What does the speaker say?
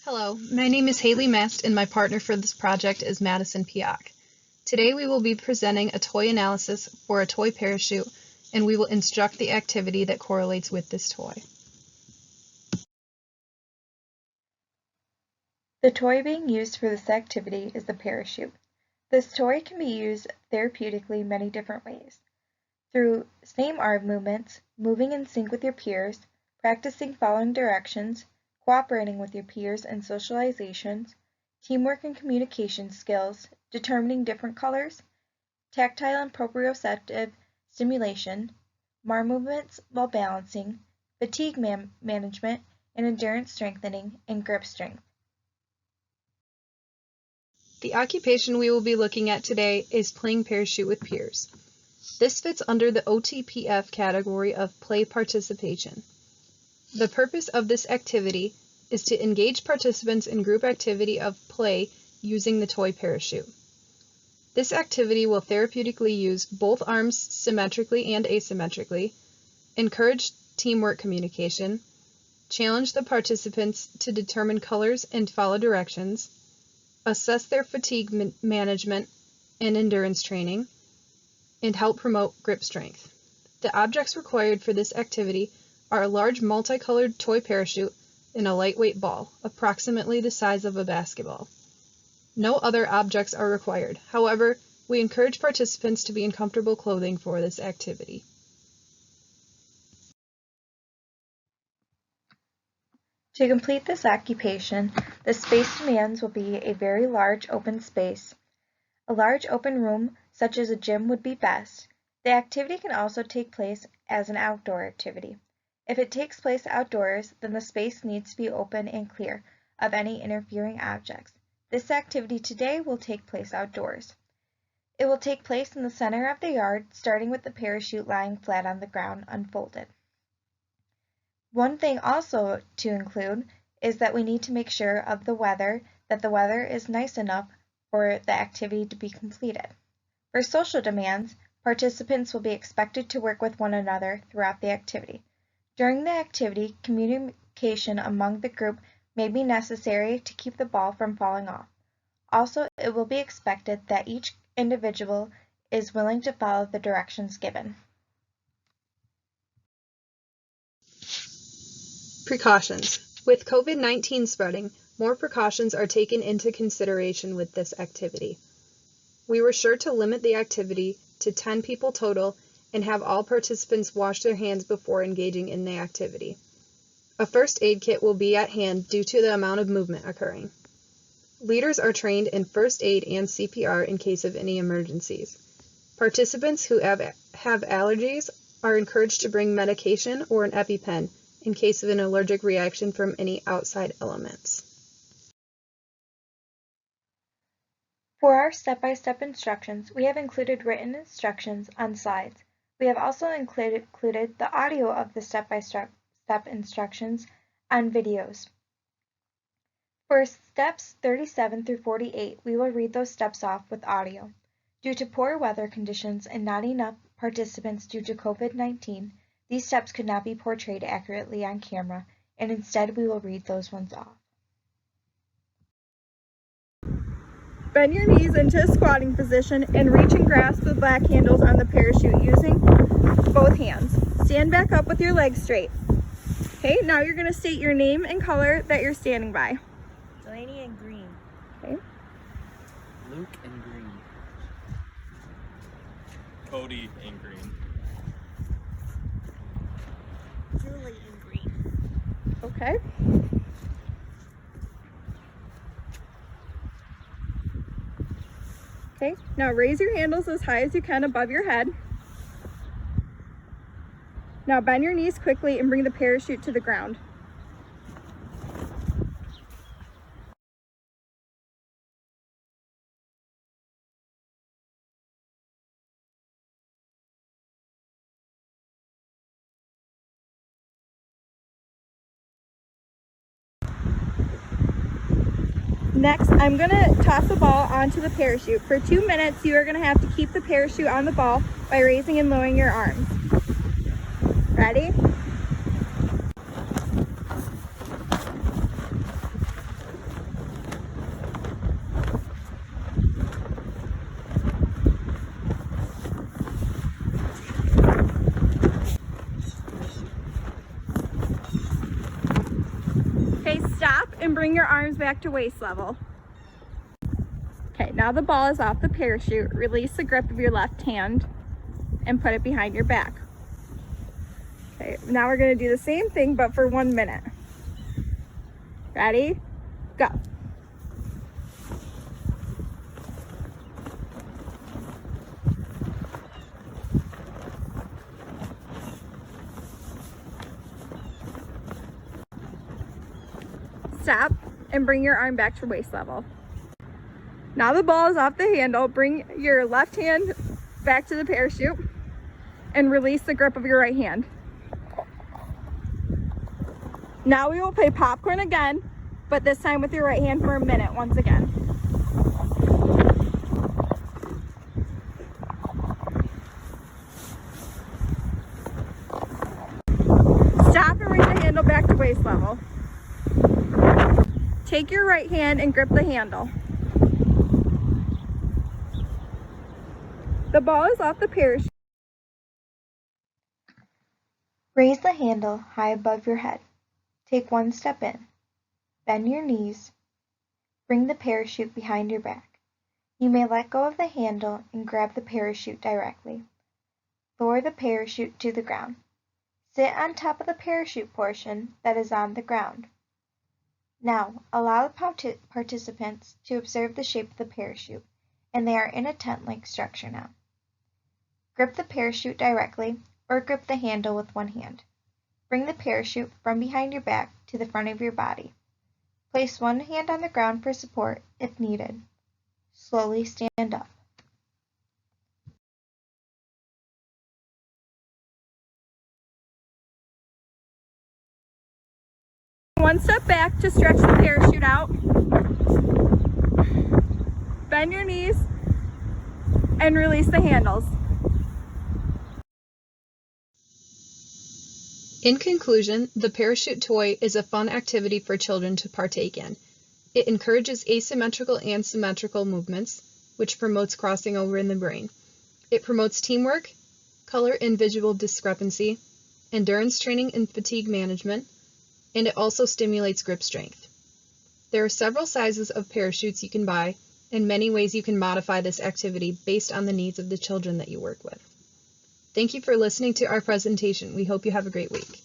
Hello, my name is Haley Mast and my partner for this project is Madison Piak. Today we will be presenting a toy analysis for a toy parachute and we will instruct the activity that correlates with this toy. The toy being used for this activity is the parachute. This toy can be used therapeutically many different ways. Through same arm movements, moving in sync with your peers, practicing following directions, cooperating with your peers and socializations, teamwork and communication skills, determining different colors, tactile and proprioceptive stimulation, arm movements while balancing, fatigue management, and endurance strengthening and grip strength. The occupation we will be looking at today is playing parachute with peers. This fits under the OTPF category of play participation. The purpose of this activity is to engage participants in group activity of play using the toy parachute. This activity will therapeutically use both arms symmetrically and asymmetrically, encourage teamwork communication, challenge the participants to determine colors and follow directions, assess their fatigue management and endurance training, and help promote grip strength. The objects required for this activity are a large multicolored toy parachute and a lightweight ball, approximately the size of a basketball. No other objects are required. However, we encourage participants to be in comfortable clothing for this activity. To complete this occupation, the space demands will be a very large open space. A large open room, such as a gym, would be best. The activity can also take place as an outdoor activity. If it takes place outdoors, then the space needs to be open and clear of any interfering objects. This activity today will take place outdoors. It will take place in the center of the yard, starting with the parachute lying flat on the ground, unfolded. One thing also to include is that we need to make sure of the weather, that the weather is nice enough for the activity to be completed. For social demands, participants will be expected to work with one another throughout the activity. During the activity, communication among the group may be necessary to keep the ball from falling off. Also, it will be expected that each individual is willing to follow the directions given. Precautions. With COVID-19 spreading, more precautions are taken into consideration with this activity. We were sure to limit the activity to 10 people total and have all participants wash their hands before engaging in the activity. A first aid kit will be at hand due to the amount of movement occurring. Leaders are trained in first aid and CPR in case of any emergencies. Participants who have allergies are encouraged to bring medication or an EpiPen in case of an allergic reaction from any outside elements. For our step-by-step instructions, we have included written instructions on slides. We have also included the audio of the step-by-step instructions on videos. For steps 37 through 48, we will read those steps off with audio. Due to poor weather conditions and not enough participants due to COVID-19, these steps could not be portrayed accurately on camera, and instead we will read those ones off. Bend your knees into a squatting position and reach and grasp the black handles on the parachute using both hands. Stand back up with your legs straight. Okay, now you're going to state your name and color that you're standing by. Delaney and green. Okay. Luke and green. Cody and green. Julie and green. Okay. Okay, now raise your handles as high as you can above your head. Now bend your knees quickly and bring the parachute to the ground. Next, I'm going to toss the ball onto the parachute. For 2 minutes, you are going to have to keep the parachute on the ball by raising and lowering your arms. Ready? and bring your arms back to waist level. Okay, now the ball is off the parachute. Release the grip of your left hand and put it behind your back. Okay, now we're going to do the same thing but for 1 minute. Ready? Go. Stop and bring your arm back to waist level. Now the ball is off the handle. Bring your left hand back to the parachute and release the grip of your right hand. Now we will play popcorn again, but this time with your right hand for 1 minute once again. Stop and bring the handle back to waist level. Take your right hand and grip the handle. The ball is off the parachute. Raise the handle high above your head. Take 1 step in. Bend your knees. Bring the parachute behind your back. You may let go of the handle and grab the parachute directly. Lower the parachute to the ground. Sit on top of the parachute portion that is on the ground. Now, allow the participants to observe the shape of the parachute, and they are in a tent-like structure now. Grip the parachute directly, or grip the handle with 1 hand. Bring the parachute from behind your back to the front of your body. Place 1 hand on the ground for support if needed. Slowly stand up. One step back to stretch the parachute out. Bend your knees and release the handles. In conclusion, the parachute toy is a fun activity for children to partake in. It encourages asymmetrical and symmetrical movements, which promotes crossing over in the brain. It promotes teamwork, color and visual discrepancy, endurance training and fatigue management, and it also stimulates grip strength. There are several sizes of parachutes you can buy, and many ways you can modify this activity based on the needs of the children that you work with. Thank you for listening to our presentation. We hope you have a great week.